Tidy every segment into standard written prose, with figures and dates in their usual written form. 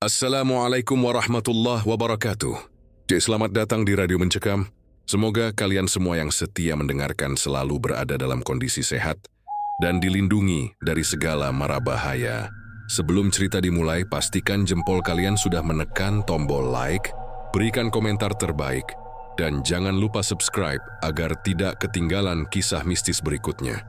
Assalamualaikum warahmatullahi wabarakatuh. Cik, selamat datang di Radio Mencekam. Semoga kalian semua yang setia mendengarkan selalu berada dalam kondisi sehat dan dilindungi dari segala mara bahaya. Sebelum cerita dimulai, pastikan jempol kalian sudah menekan tombol like, berikan komentar terbaik, dan jangan lupa subscribe agar tidak ketinggalan kisah mistis berikutnya.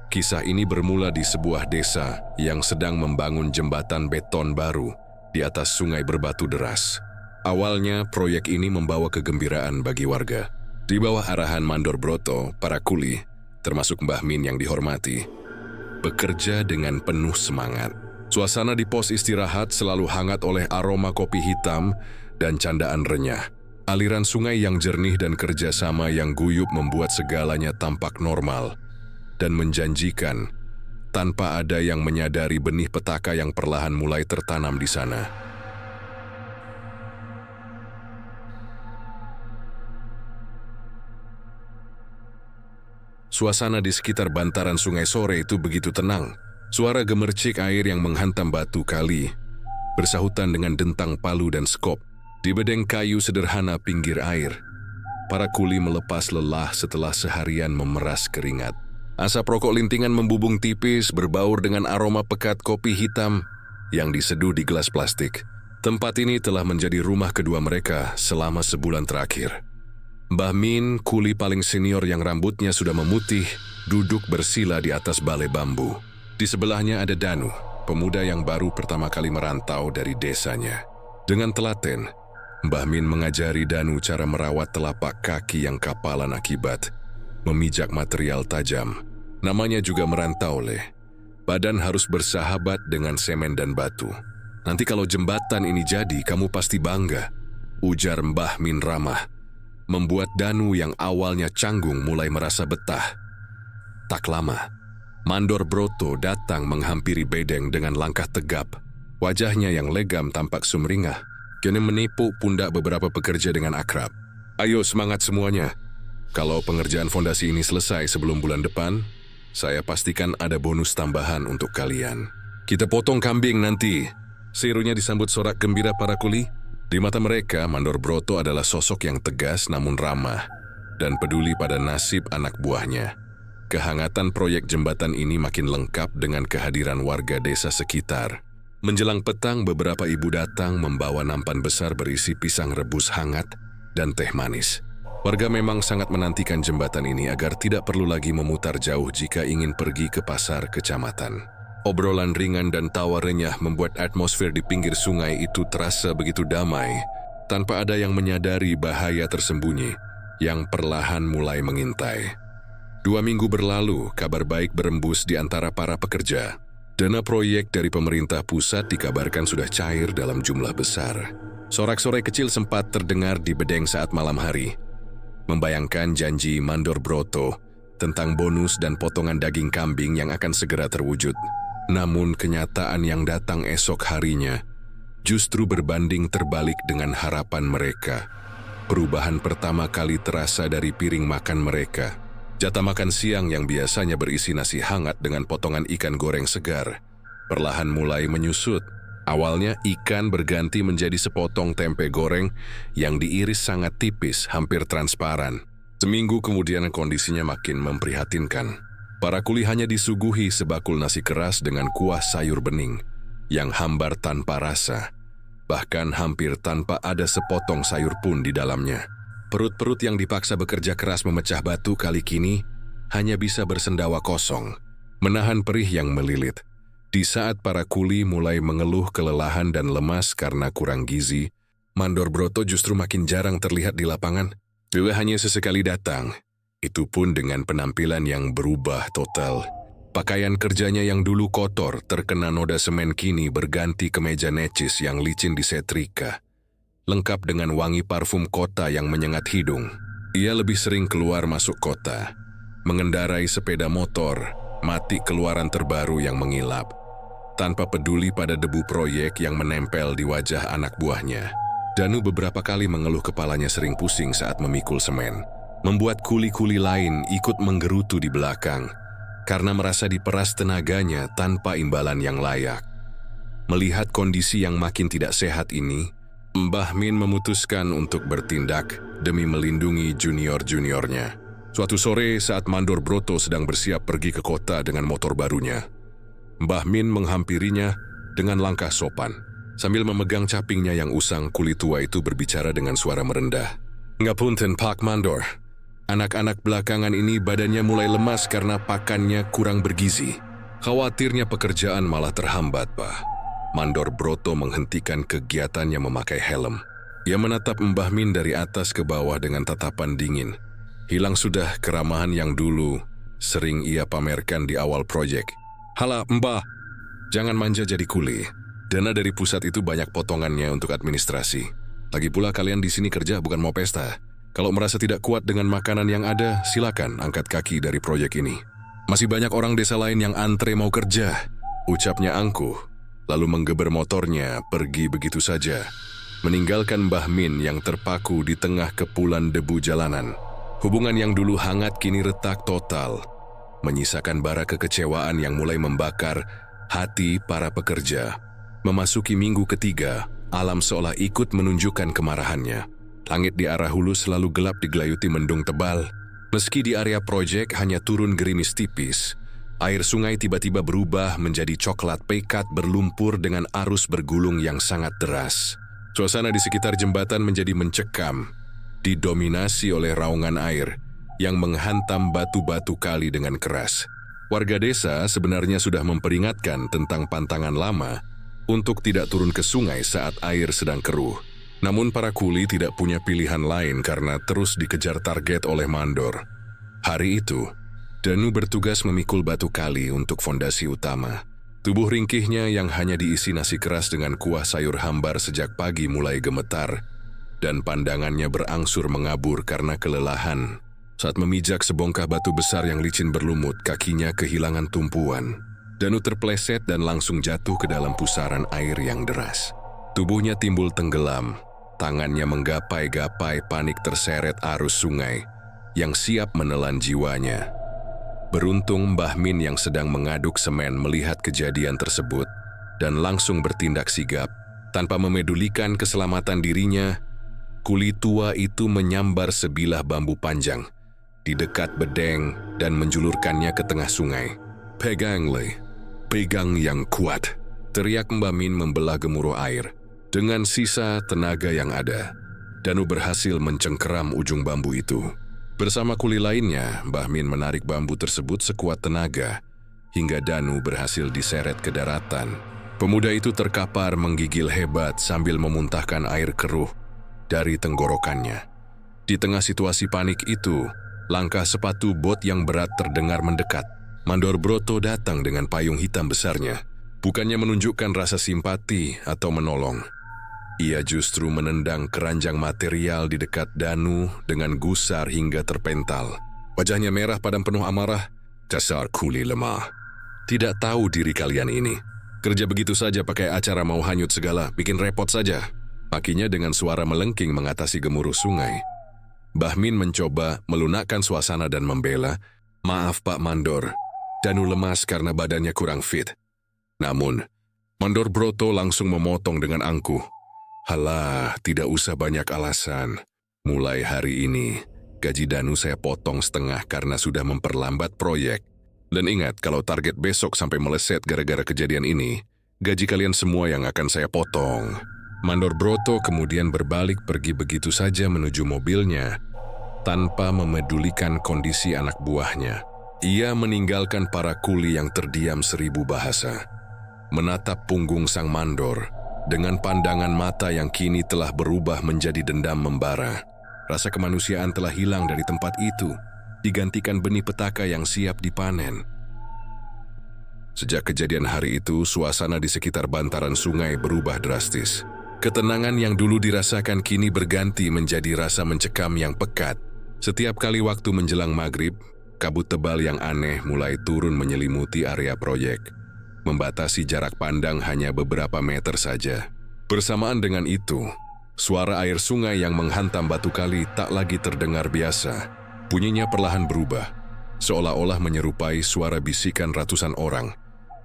Kisah ini bermula di sebuah desa yang sedang membangun jembatan beton baru di atas sungai berbatu deras. Awalnya, proyek ini membawa kegembiraan bagi warga. Di bawah arahan Mandor Broto, para kuli, termasuk Mbah Min yang dihormati, bekerja dengan penuh semangat. Suasana di pos istirahat selalu hangat oleh aroma kopi hitam dan candaan renyah. Aliran sungai yang jernih dan kerjasama yang guyup membuat segalanya tampak normal dan menjanjikan, tanpa ada yang menyadari benih petaka yang perlahan mulai tertanam di sana. Suasana di sekitar bantaran sungai sore itu begitu tenang. Suara gemercik air yang menghantam batu kali bersahutan dengan dentang palu dan skop. Di bedeng kayu sederhana pinggir air, para kuli melepas lelah setelah seharian memeras keringat. Asap rokok lintingan membubung tipis berbaur dengan aroma pekat kopi hitam yang diseduh di gelas plastik. Tempat ini telah menjadi rumah kedua mereka selama sebulan terakhir. Mbah Min, kuli paling senior yang rambutnya sudah memutih, duduk bersila di atas balai bambu. Di sebelahnya ada Danu, pemuda yang baru pertama kali merantau dari desanya. Dengan telaten, Mbah Min mengajari Danu cara merawat telapak kaki yang kapalan akibat memijak material tajam. Namanya juga merantau, leh. Badan harus bersahabat dengan semen dan batu. Nanti kalau jembatan ini jadi, kamu pasti bangga, ujar Mbah Min ramah. Membuat Danu yang awalnya canggung mulai merasa betah. Tak lama, Mandor Broto datang menghampiri bedeng dengan langkah tegap. Wajahnya yang legam tampak sumringah, kini menipu pundak beberapa pekerja dengan akrab. Ayo semangat semuanya. Kalau pengerjaan fondasi ini selesai sebelum bulan depan, saya pastikan ada bonus tambahan untuk kalian. Kita potong kambing nanti. Serunya disambut sorak gembira para kuli. Di mata mereka, Mandor Broto adalah sosok yang tegas namun ramah dan peduli pada nasib anak buahnya. Kehangatan proyek jembatan ini makin lengkap dengan kehadiran warga desa sekitar. Menjelang petang, beberapa ibu datang membawa nampan besar berisi pisang rebus hangat dan teh manis. Warga memang sangat menantikan jembatan ini agar tidak perlu lagi memutar jauh jika ingin pergi ke pasar kecamatan. Obrolan ringan dan tawa renyah membuat atmosfer di pinggir sungai itu terasa begitu damai, tanpa ada yang menyadari bahaya tersembunyi yang perlahan mulai mengintai. 2 minggu berlalu, kabar baik berembus di antara para pekerja. Dana proyek dari pemerintah pusat dikabarkan sudah cair dalam jumlah besar. Sorak-sorai kecil sempat terdengar di bedeng saat malam hari, membayangkan janji Mandor Broto tentang bonus dan potongan daging kambing yang akan segera terwujud. Namun kenyataan yang datang esok harinya justru berbanding terbalik dengan harapan mereka. Perubahan pertama kali terasa dari piring makan mereka. Jatah makan siang yang biasanya berisi nasi hangat dengan potongan ikan goreng segar perlahan mulai menyusut. Awalnya ikan berganti menjadi sepotong tempe goreng yang diiris sangat tipis, hampir transparan. Seminggu kemudian kondisinya makin memprihatinkan. Para kuli hanya disuguhi sebakul nasi keras dengan kuah sayur bening yang hambar tanpa rasa, bahkan hampir tanpa ada sepotong sayur pun di dalamnya. Perut-perut yang dipaksa bekerja keras memecah batu kali kini hanya bisa bersendawa kosong, menahan perih yang melilit. Di saat para kuli mulai mengeluh kelelahan dan lemas karena kurang gizi, Mandor Broto justru makin jarang terlihat di lapangan. Dia hanya sesekali datang, itu pun dengan penampilan yang berubah total. Pakaian kerjanya yang dulu kotor terkena noda semen kini berganti kemeja necis yang licin disetrika, lengkap dengan wangi parfum kota yang menyengat hidung. Ia lebih sering keluar masuk kota, mengendarai sepeda motor, mati keluaran terbaru yang mengilap, tanpa peduli pada debu proyek yang menempel di wajah anak buahnya. Danu beberapa kali mengeluh kepalanya sering pusing saat memikul semen, membuat kuli-kuli lain ikut menggerutu di belakang, karena merasa diperas tenaganya tanpa imbalan yang layak. Melihat kondisi yang makin tidak sehat ini, Mbah Min memutuskan untuk bertindak demi melindungi junior-juniornya. Suatu sore saat Mandor Broto sedang bersiap pergi ke kota dengan motor barunya, Mbah Min menghampirinya dengan langkah sopan. Sambil memegang capingnya yang usang, kulit tua itu berbicara dengan suara merendah. "Ngapunten Pak Mandor, anak-anak belakangan ini badannya mulai lemas karena pakannya kurang bergizi. Khawatirnya pekerjaan malah terhambat, Pak." Mandor Broto menghentikan kegiatannya memakai helm. Ia menatap Mbah Min dari atas ke bawah dengan tatapan dingin. Hilang sudah keramahan yang dulu sering ia pamerkan di awal proyek. "Hala, Mbah, jangan manja jadi kuli. Dana dari pusat itu banyak potongannya untuk administrasi. Lagi pula kalian di sini kerja bukan mau pesta. Kalau merasa tidak kuat dengan makanan yang ada, silakan angkat kaki dari proyek ini. Masih banyak orang desa lain yang antre mau kerja," ucapnya angkuh. Lalu menggeber motornya pergi begitu saja, meninggalkan Mbah Min yang terpaku di tengah kepulan debu jalanan. Hubungan yang dulu hangat kini retak total, menyisakan bara kekecewaan yang mulai membakar hati para pekerja. Memasuki minggu ketiga, alam seolah ikut menunjukkan kemarahannya. Langit di arah hulu selalu gelap digelayuti mendung tebal. Meski di area proyek hanya turun gerimis tipis, air sungai tiba-tiba berubah menjadi coklat pekat berlumpur dengan arus bergulung yang sangat deras. Suasana di sekitar jembatan menjadi mencekam, didominasi oleh raungan air yang menghantam batu-batu kali dengan keras. Warga desa sebenarnya sudah memperingatkan tentang pantangan lama untuk tidak turun ke sungai saat air sedang keruh. Namun para kuli tidak punya pilihan lain karena terus dikejar target oleh Mandor. Hari itu, Danu bertugas memikul batu kali untuk fondasi utama. Tubuh ringkihnya yang hanya diisi nasi keras dengan kuah sayur hambar sejak pagi mulai gemetar, dan pandangannya berangsur mengabur karena kelelahan. Saat memijak sebongkah batu besar yang licin berlumut, kakinya kehilangan tumpuan. Danu terpleset dan langsung jatuh ke dalam pusaran air yang deras. Tubuhnya timbul tenggelam, tangannya menggapai-gapai panik terseret arus sungai yang siap menelan jiwanya. Beruntung Mbah Min yang sedang mengaduk semen melihat kejadian tersebut dan langsung bertindak sigap. Tanpa memedulikan keselamatan dirinya, kuli tua itu menyambar sebilah bambu panjang di dekat bedeng dan menjulurkannya ke tengah sungai. "Pegang, Le. Pegang yang kuat," teriak Mbah Min membelah gemuruh air. Dengan sisa tenaga yang ada, Danu berhasil mencengkeram ujung bambu itu. Bersama kuli lainnya, Mbah Min menarik bambu tersebut sekuat tenaga, hingga Danu berhasil diseret ke daratan. Pemuda itu terkapar menggigil hebat sambil memuntahkan air keruh dari tenggorokannya. Di tengah situasi panik itu, langkah sepatu bot yang berat terdengar mendekat. Mandor Broto datang dengan payung hitam besarnya, bukannya menunjukkan rasa simpati atau menolong. Ia justru menendang keranjang material di dekat Danu dengan gusar hingga terpental. Wajahnya merah padam penuh amarah. "Dasar kuli lemah. Tidak tahu diri kalian ini. Kerja begitu saja pakai acara mau hanyut segala, bikin repot saja." Makinya dengan suara melengking mengatasi gemuruh sungai. Mbah Min mencoba melunakkan suasana dan membela, "Maaf Pak Mandor, Danu lemas karena badannya kurang fit." Namun, Mandor Broto langsung memotong dengan angkuh. "Halah, tidak usah banyak alasan. Mulai hari ini, gaji Danu saya potong setengah karena sudah memperlambat proyek. Dan ingat, kalau target besok sampai meleset gara-gara kejadian ini, gaji kalian semua yang akan saya potong." Mandor Broto kemudian berbalik pergi begitu saja menuju mobilnya, tanpa memedulikan kondisi anak buahnya. Ia meninggalkan para kuli yang terdiam 1000 bahasa, menatap punggung sang mandor dengan pandangan mata yang kini telah berubah menjadi dendam membara. Rasa kemanusiaan telah hilang dari tempat itu, digantikan benih petaka yang siap dipanen. Sejak kejadian hari itu, suasana di sekitar bantaran sungai berubah drastis. Ketenangan yang dulu dirasakan kini berganti menjadi rasa mencekam yang pekat. Setiap kali waktu menjelang maghrib, kabut tebal yang aneh mulai turun menyelimuti area proyek, membatasi jarak pandang hanya beberapa meter saja. Bersamaan dengan itu, suara air sungai yang menghantam batu kali tak lagi terdengar biasa. Bunyinya perlahan berubah, seolah-olah menyerupai suara bisikan ratusan orang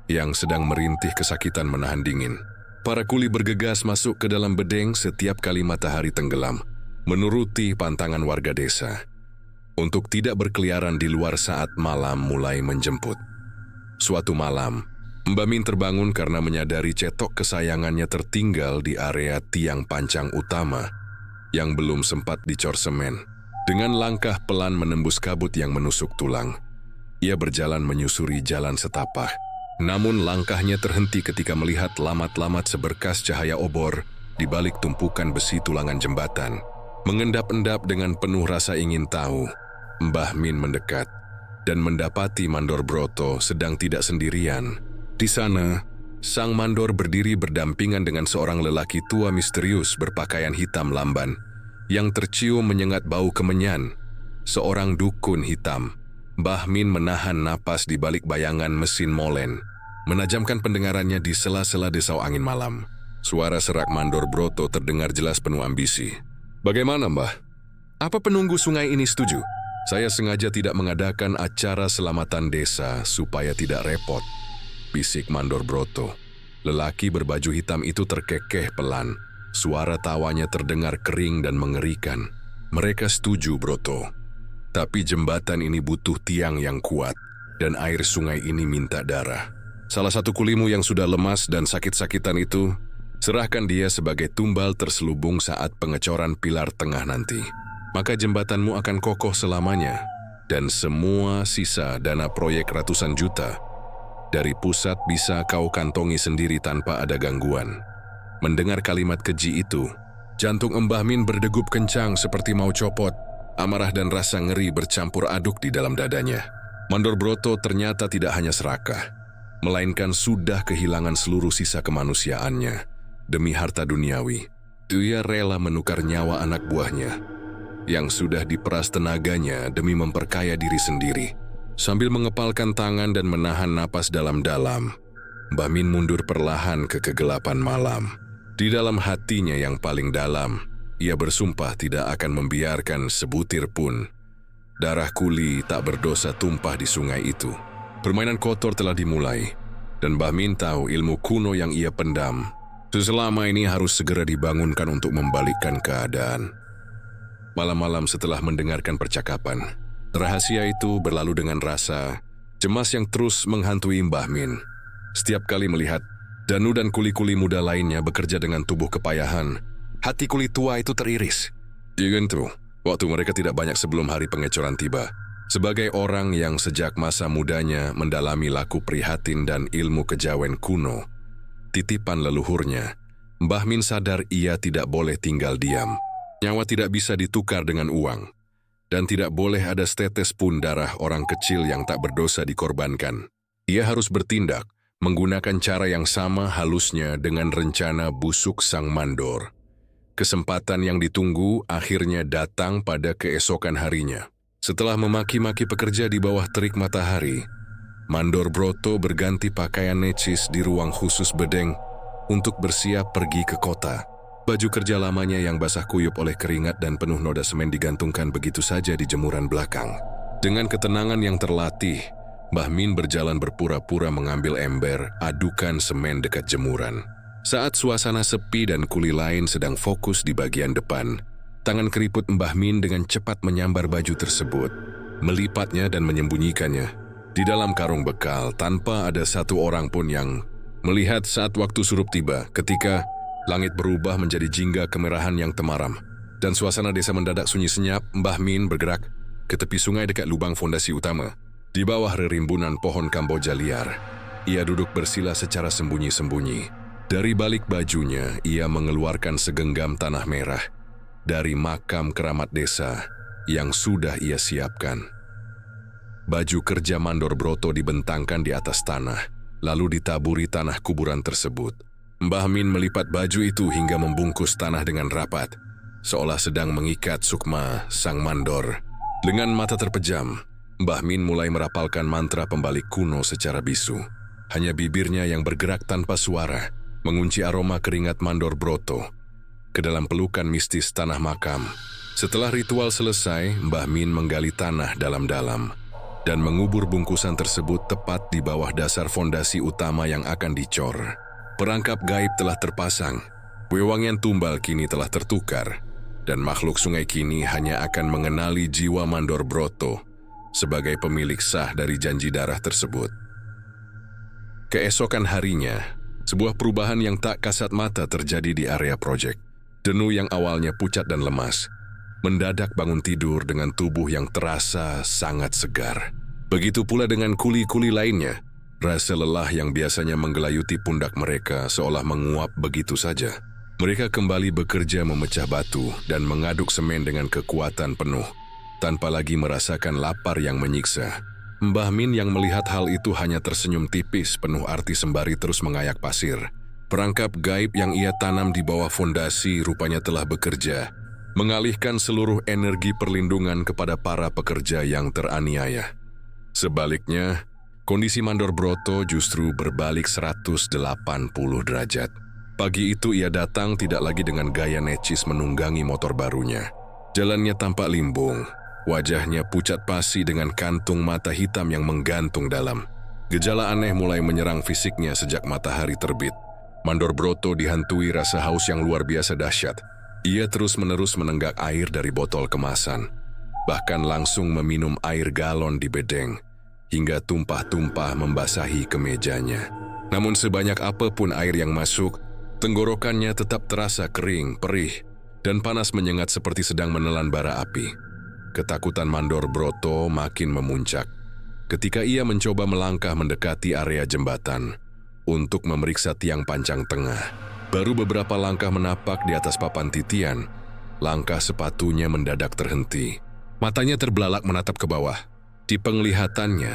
yang sedang merintih kesakitan menahan dingin. Para kuli bergegas masuk ke dalam bedeng setiap kali matahari tenggelam, menuruti pantangan warga desa, untuk tidak berkeliaran di luar saat malam mulai menjemput. Suatu malam, Mbah Min terbangun karena menyadari cetok kesayangannya tertinggal di area tiang pancang utama yang belum sempat dicor semen. Dengan langkah pelan menembus kabut yang menusuk tulang, ia berjalan menyusuri jalan setapak. Namun langkahnya terhenti ketika melihat lamat-lamat seberkas cahaya obor di balik tumpukan besi tulangan jembatan. Mengendap-endap dengan penuh rasa ingin tahu, Mbah Min mendekat dan mendapati Mandor Broto sedang tidak sendirian. Di sana, sang mandor berdiri berdampingan dengan seorang lelaki tua misterius berpakaian hitam lamban yang tercium menyengat bau kemenyan, seorang dukun hitam. Mbah Min menahan napas di balik bayangan mesin molen, menajamkan pendengarannya di sela-sela desau angin malam. Suara serak Mandor Broto terdengar jelas penuh ambisi. "Bagaimana, Mbah? Apa penunggu sungai ini setuju? Saya sengaja tidak mengadakan acara selamatan desa supaya tidak repot," bisik Mandor Broto. Lelaki berbaju hitam itu terkekeh pelan. Suara tawanya terdengar kering dan mengerikan. "Mereka setuju, Broto. Tapi jembatan ini butuh tiang yang kuat, dan air sungai ini minta darah. Salah satu kulimu yang sudah lemas dan sakit-sakitan itu, serahkan dia sebagai tumbal terselubung saat pengecoran pilar tengah nanti. Maka jembatanmu akan kokoh selamanya, dan semua sisa dana proyek ratusan juta dari pusat bisa kau kantongi sendiri tanpa ada gangguan." Mendengar kalimat keji itu, jantung Mbah Min berdegup kencang seperti mau copot. Amarah dan rasa ngeri bercampur aduk di dalam dadanya. Mandor Broto ternyata tidak hanya serakah, melainkan sudah kehilangan seluruh sisa kemanusiaannya. Demi harta duniawi, dia rela menukar nyawa anak buahnya yang sudah diperas tenaganya demi memperkaya diri sendiri. Sambil mengepalkan tangan dan menahan napas dalam-dalam, Mbah Min mundur perlahan ke kegelapan malam. Di dalam hatinya yang paling dalam, ia bersumpah tidak akan membiarkan sebutir pun darah kuli tak berdosa tumpah di sungai itu. Permainan kotor telah dimulai, dan Mbah Min tahu ilmu kuno yang ia pendam selama ini harus segera dibangunkan untuk membalikkan keadaan. Malam-malam setelah mendengarkan percakapan, rahasia itu berlalu dengan rasa cemas yang terus menghantui Mbah Min. Setiap kali melihat Danu dan kuli-kuli muda lainnya bekerja dengan tubuh kepayahan, hati kuli tua itu teriris. Iya tuh, waktu mereka tidak banyak sebelum hari pengecoran tiba. Sebagai orang yang sejak masa mudanya mendalami laku prihatin dan ilmu kejawen kuno, titipan leluhurnya, Mbah Min sadar ia tidak boleh tinggal diam. Nyawa tidak bisa ditukar dengan uang, dan tidak boleh ada setetes pun darah orang kecil yang tak berdosa dikorbankan. Ia harus bertindak, menggunakan cara yang sama halusnya dengan rencana busuk sang mandor. Kesempatan yang ditunggu akhirnya datang pada keesokan harinya. Setelah memaki-maki pekerja di bawah terik matahari, Mandor Broto berganti pakaian necis di ruang khusus bedeng untuk bersiap pergi ke kota. Baju kerja lamanya yang basah kuyup oleh keringat dan penuh noda semen digantungkan begitu saja di jemuran belakang. Dengan ketenangan yang terlatih, Mbah Min berjalan berpura-pura mengambil ember adukan semen dekat jemuran. Saat suasana sepi dan kuli lain sedang fokus di bagian depan, tangan keriput Mbah Min dengan cepat menyambar baju tersebut, melipatnya dan menyembunyikannya di dalam karung bekal tanpa ada satu orang pun yang melihat saat waktu surup tiba. Ketika langit berubah menjadi jingga kemerahan yang temaram dan suasana desa mendadak sunyi senyap, Mbah Min bergerak ke tepi sungai dekat lubang fondasi utama. Di bawah rerimbunan pohon kamboja liar, ia duduk bersila secara sembunyi-sembunyi. Dari balik bajunya, ia mengeluarkan segenggam tanah merah dari makam keramat desa yang sudah ia siapkan. Baju kerja Mandor Broto dibentangkan di atas tanah, lalu ditaburi tanah kuburan tersebut. Mbah Min melipat baju itu hingga membungkus tanah dengan rapat, seolah sedang mengikat sukma sang mandor. Dengan mata terpejam, Mbah Min mulai merapalkan mantra pembalik kuno secara bisu. Hanya bibirnya yang bergerak tanpa suara, mengunci aroma keringat Mandor Broto ke dalam pelukan mistis tanah makam. Setelah ritual selesai, Mbah Min menggali tanah dalam-dalam. dan mengubur bungkusan tersebut tepat di bawah dasar fondasi utama yang akan dicor. Perangkap gaib telah terpasang, wewangian tumbal kini telah tertukar, dan makhluk sungai kini hanya akan mengenali jiwa Mandor Broto sebagai pemilik sah dari janji darah tersebut. Keesokan harinya, sebuah perubahan yang tak kasat mata terjadi di area proyek. Denu yang awalnya pucat dan lemas, mendadak bangun tidur dengan tubuh yang terasa sangat segar. Begitu pula dengan kuli-kuli lainnya. Rasa lelah yang biasanya menggelayuti pundak mereka seolah menguap begitu saja. Mereka kembali bekerja memecah batu dan mengaduk semen dengan kekuatan penuh, tanpa lagi merasakan lapar yang menyiksa. Mbah Min yang melihat hal itu hanya tersenyum tipis penuh arti sembari terus mengayak pasir. Perangkap gaib yang ia tanam di bawah fondasi rupanya telah bekerja, mengalihkan seluruh energi perlindungan kepada para pekerja yang teraniaya. Sebaliknya, kondisi Mandor Broto justru berbalik 180 derajat. Pagi itu ia datang tidak lagi dengan gaya necis menunggangi motor barunya. Jalannya tampak limbung, wajahnya pucat pasi dengan kantung mata hitam yang menggantung dalam. Gejala aneh mulai menyerang fisiknya sejak matahari terbit. Mandor Broto dihantui rasa haus yang luar biasa dahsyat. Ia terus-menerus menenggak air dari botol kemasan, bahkan langsung meminum air galon di bedeng, hingga tumpah-tumpah membasahi kemejanya. Namun sebanyak apapun air yang masuk, tenggorokannya tetap terasa kering, perih, dan panas menyengat seperti sedang menelan bara api. Ketakutan Mandor Broto makin memuncak ketika ia mencoba melangkah mendekati area jembatan untuk memeriksa tiang pancang tengah. Baru beberapa langkah menapak di atas papan titian, langkah sepatunya mendadak terhenti. Matanya terbelalak menatap ke bawah. Di penglihatannya,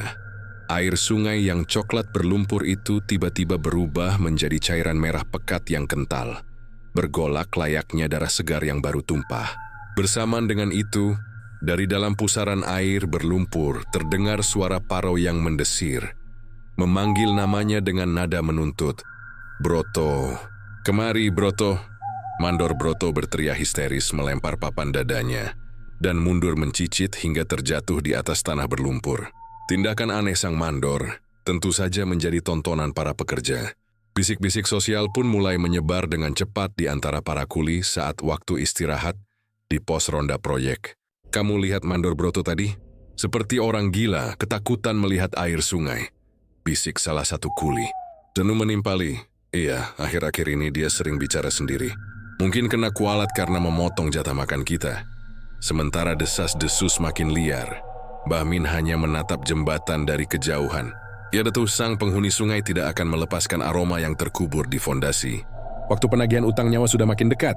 air sungai yang coklat berlumpur itu tiba-tiba berubah menjadi cairan merah pekat yang kental, bergolak layaknya darah segar yang baru tumpah. Bersamaan dengan itu, dari dalam pusaran air berlumpur terdengar suara Paro yang mendesir, memanggil namanya dengan nada menuntut. "Broto, kemari Broto." Mandor Broto berteriak histeris melempar papan dadanya dan mundur mencicit hingga terjatuh di atas tanah berlumpur. Tindakan aneh sang Mandor tentu saja menjadi tontonan para pekerja. Bisik-bisik sosial pun mulai menyebar dengan cepat di antara para kuli saat waktu istirahat di pos ronda proyek. "Kamu lihat Mandor Broto tadi? Seperti orang gila, ketakutan melihat air sungai," bisik salah satu kuli. Denu menimpali. "Iya, akhir-akhir ini dia sering bicara sendiri. Mungkin kena kualat karena memotong jatah makan kita." Sementara desas-desus makin liar, Mbah Min hanya menatap jembatan dari kejauhan. Ia tahu sang penghuni sungai tidak akan melepaskan aroma yang terkubur di fondasi. Waktu penagihan utang nyawa sudah makin dekat.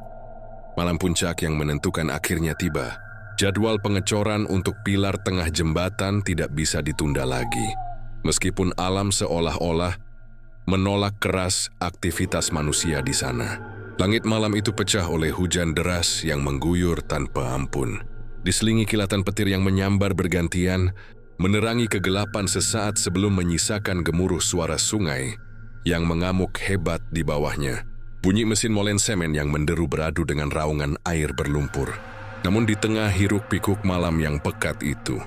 Malam puncak yang menentukan akhirnya tiba. Jadwal pengecoran untuk pilar tengah jembatan tidak bisa ditunda lagi. Meskipun alam seolah-olah menolak keras aktivitas manusia di sana. Langit malam itu pecah oleh hujan deras yang mengguyur tanpa ampun. Diselingi kilatan petir yang menyambar bergantian, menerangi kegelapan sesaat sebelum menyisakan gemuruh suara sungai yang mengamuk hebat di bawahnya. Bunyi mesin molen semen yang menderu beradu dengan raungan air berlumpur. Namun di tengah hiruk-pikuk malam yang pekat itu,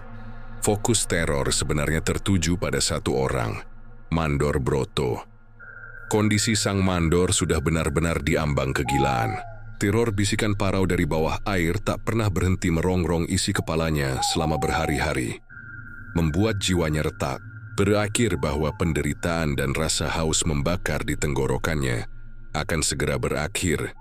fokus teror sebenarnya tertuju pada satu orang, Mandor Broto. Kondisi sang Mandor sudah benar-benar diambang kegilaan. Teror bisikan parau dari bawah air tak pernah berhenti merongrong isi kepalanya selama berhari-hari. Membuat jiwanya retak, berakhir bahwa penderitaan dan rasa haus membakar di tenggorokannya akan segera berakhir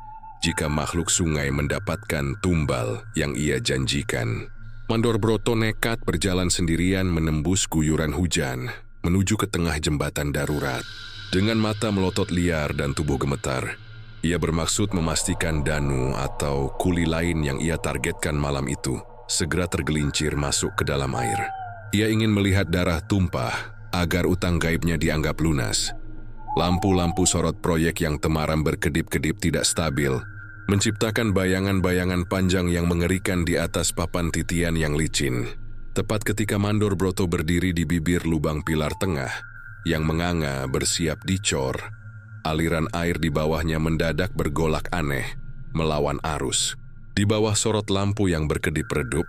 jika makhluk sungai mendapatkan tumbal yang ia janjikan. Mandor Broto nekat berjalan sendirian menembus guyuran hujan menuju ke tengah jembatan darurat. Dengan mata melotot liar dan tubuh gemetar, ia bermaksud memastikan Danu atau kuli lain yang ia targetkan malam itu segera tergelincir masuk ke dalam air. Ia ingin melihat darah tumpah agar utang gaibnya dianggap lunas. Lampu-lampu sorot proyek yang temaram berkedip-kedip tidak stabil, menciptakan bayangan-bayangan panjang yang mengerikan di atas papan titian yang licin. Tepat ketika Mandor Broto berdiri di bibir lubang pilar tengah yang menganga bersiap dicor, aliran air di bawahnya mendadak bergolak aneh, melawan arus. Di bawah sorot lampu yang berkedip redup,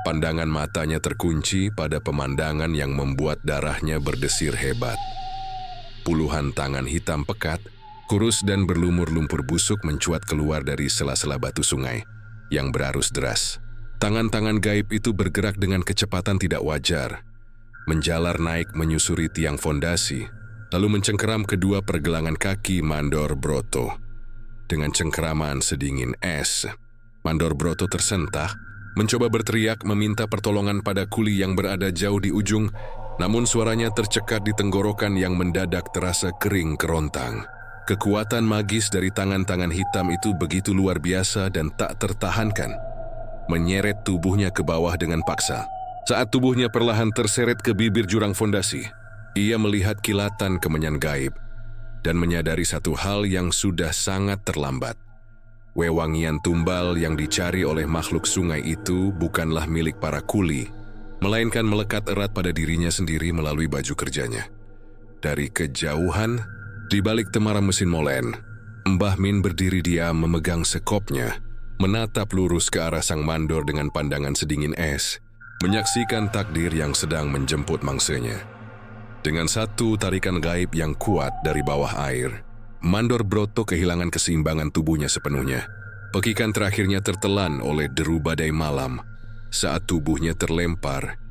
Pandangan matanya terkunci pada pemandangan yang membuat darahnya berdesir hebat. Puluhan tangan hitam pekat, kurus dan berlumur lumpur busuk mencuat keluar dari sela-sela batu sungai yang berarus deras. Tangan-tangan gaib itu bergerak dengan kecepatan tidak wajar, menjalar naik menyusuri tiang fondasi, lalu mencengkeram kedua pergelangan kaki Mandor Broto. Dengan cengkeraman sedingin es, Mandor Broto tersentak, mencoba berteriak meminta pertolongan pada kuli yang berada jauh di ujung, namun suaranya tercekat di tenggorokan yang mendadak terasa kering kerontang. Kekuatan magis dari tangan-tangan hitam itu begitu luar biasa dan tak tertahankan, menyeret tubuhnya ke bawah dengan paksa. Saat tubuhnya perlahan terseret ke bibir jurang fondasi, ia melihat kilatan kemenyan gaib dan menyadari satu hal yang sudah sangat terlambat. Wewangian tumbal yang dicari oleh makhluk sungai itu bukanlah milik para kuli, melainkan melekat erat pada dirinya sendiri melalui baju kerjanya. Dari kejauhan, di balik temaram mesin molen, Mbah Min berdiri diam memegang sekopnya, menatap lurus ke arah sang mandor dengan pandangan sedingin es, menyaksikan takdir yang sedang menjemput mangsanya. Dengan satu tarikan gaib yang kuat dari bawah air, Mandor Broto kehilangan keseimbangan tubuhnya sepenuhnya. Pekikan terakhirnya tertelan oleh deru badai malam saat tubuhnya terlempar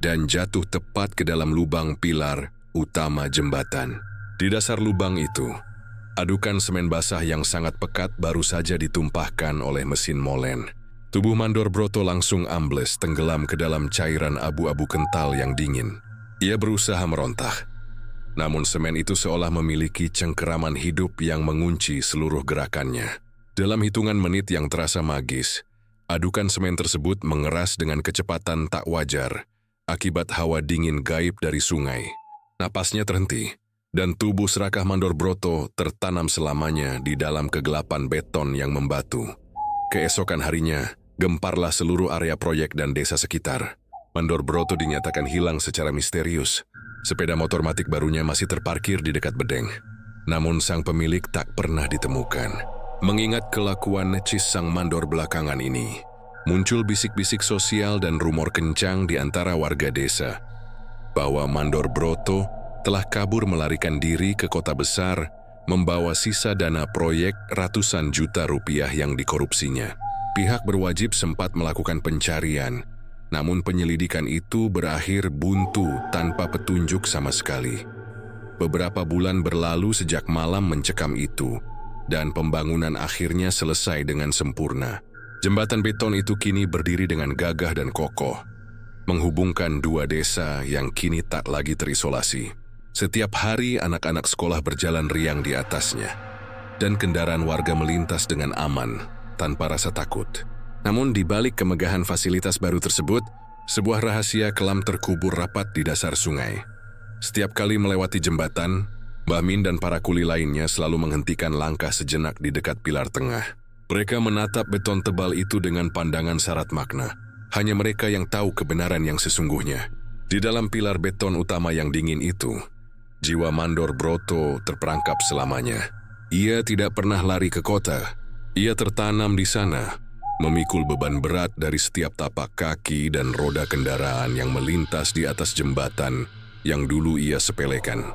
dan jatuh tepat ke dalam lubang pilar utama jembatan. Di dasar lubang itu, adukan semen basah yang sangat pekat baru saja ditumpahkan oleh mesin molen. Tubuh Mandor Broto langsung ambles tenggelam ke dalam cairan abu-abu kental yang dingin. Ia berusaha merontak, namun semen itu seolah memiliki cengkeraman hidup yang mengunci seluruh gerakannya. Dalam hitungan menit yang terasa magis, adukan semen tersebut mengeras dengan kecepatan tak wajar akibat hawa dingin gaib dari sungai. Napasnya terhenti, dan tubuh serakah Mandor Broto tertanam selamanya di dalam kegelapan beton yang membatu. Keesokan harinya, gemparlah seluruh area proyek dan desa sekitar. Mandor Broto dinyatakan hilang secara misterius. Sepeda motor matic barunya masih terparkir di dekat bedeng. Namun sang pemilik tak pernah ditemukan. Mengingat kelakuan necis sang mandor belakangan ini, muncul bisik-bisik sosial dan rumor kencang di antara warga desa bahwa Mandor Broto telah kabur melarikan diri ke kota besar, membawa sisa dana proyek ratusan juta rupiah yang dikorupsinya. Pihak berwajib sempat melakukan pencarian, namun penyelidikan itu berakhir buntu tanpa petunjuk sama sekali. Beberapa bulan berlalu sejak malam mencekam itu, dan pembangunan akhirnya selesai dengan sempurna. Jembatan beton itu kini berdiri dengan gagah dan kokoh, menghubungkan dua desa yang kini tak lagi terisolasi. Setiap hari anak-anak sekolah berjalan riang di atasnya, dan kendaraan warga melintas dengan aman, tanpa rasa takut. Namun di balik kemegahan fasilitas baru tersebut, sebuah rahasia kelam terkubur rapat di dasar sungai. Setiap kali melewati jembatan, Mbah Min dan para kuli lainnya selalu menghentikan langkah sejenak di dekat pilar tengah. Mereka menatap beton tebal itu dengan pandangan syarat makna. Hanya mereka yang tahu kebenaran yang sesungguhnya. Di dalam pilar beton utama yang dingin itu, jiwa Mandor Broto terperangkap selamanya. Ia tidak pernah lari ke kota. Ia tertanam di sana, memikul beban berat dari setiap tapak kaki dan roda kendaraan yang melintas di atas jembatan yang dulu ia sepelekan.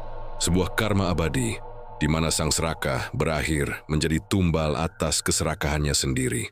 Sebuah karma abadi, di mana sang serakah berakhir menjadi tumbal atas keserakahannya sendiri.